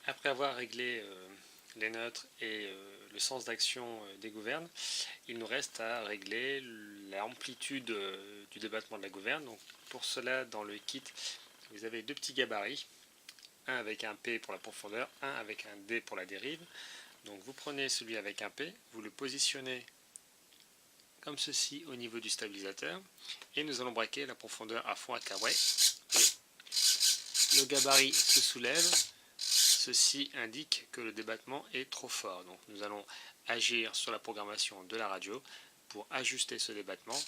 Après avoir réglé les neutres et le sens d'action des gouvernes, il nous reste à régler l'amplitude du débattement de la gouverne. Donc pour cela, dans le kit, vous avez deux petits gabarits, un avec un P pour la profondeur, un avec un D pour la dérive. Donc vous prenez celui avec un P, vous le positionnez comme ceci au niveau du stabilisateur et nous allons braquer la profondeur à fond à cabret. Le gabarit se soulève, ceci indique que le débattement est trop fort. Donc nous allons agir sur la programmation de la radio pour ajuster ce débattement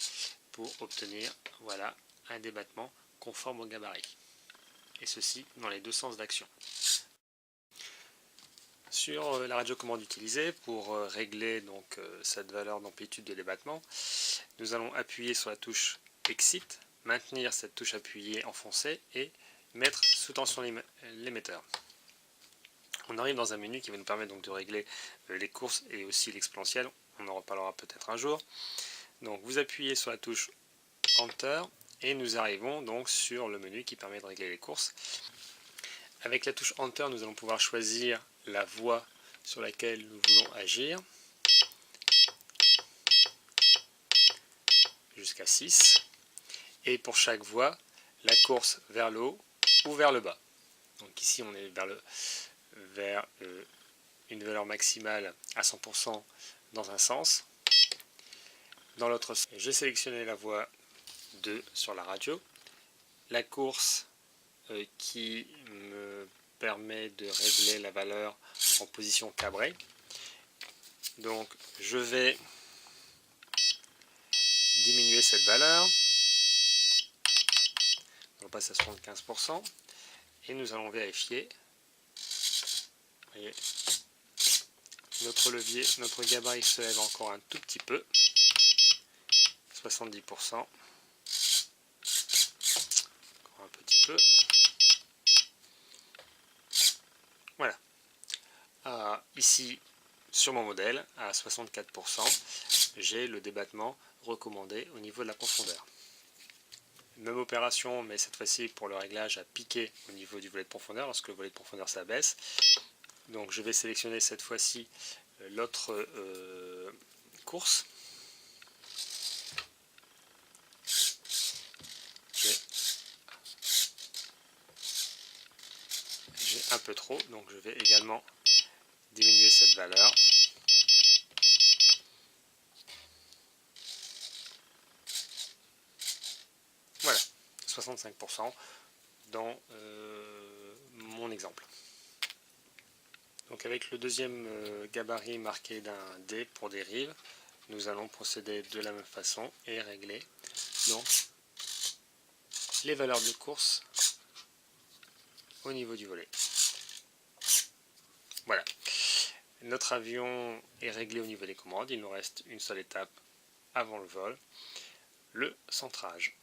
pour obtenir voilà, un débattement conforme au gabarit. Et ceci dans les deux sens d'action. Sur la radiocommande utilisée pour régler donc cette valeur d'amplitude de débattement, nous allons appuyer sur la touche Exit, maintenir cette touche appuyée enfoncée et mettre sous tension l'émetteur. On arrive dans un menu qui va nous permettre donc de régler les courses et aussi l'exponentielle, on en reparlera peut-être un jour. Donc vous appuyez sur la touche Enter et nous arrivons donc sur le menu qui permet de régler les courses. Avec la touche Enter, nous allons pouvoir choisir la voie sur laquelle nous voulons agir, jusqu'à 6, et pour chaque voie, la course vers le haut ou vers le bas. Donc ici on est vers une valeur maximale à 100% dans un sens. Dans l'autre sens, j'ai sélectionné la voie 2 sur la radio, la course qui me permet de régler la valeur en position cabrée. Donc je vais diminuer cette valeur, on passe à 75% et nous allons vérifier. Vous voyez, notre levier, notre gabarit se lève encore un tout petit peu, 70%, encore un petit peu. Voilà. Ici, sur mon modèle, à 64%, j'ai le débattement recommandé au niveau de la profondeur. Même opération, mais cette fois-ci pour le réglage à piquer au niveau du volet de profondeur, lorsque le volet de profondeur s'abaisse. Donc je vais sélectionner cette fois-ci l'autre course. J'ai un peu trop, donc je vais également diminuer cette valeur. Voilà, 65% dans mon exemple. Donc avec le deuxième gabarit marqué d'un D pour dérive, nous allons procéder de la même façon et régler donc les valeurs de course au niveau du volet. Voilà, notre avion est réglé au niveau des commandes, il nous reste une seule étape avant le vol, le centrage.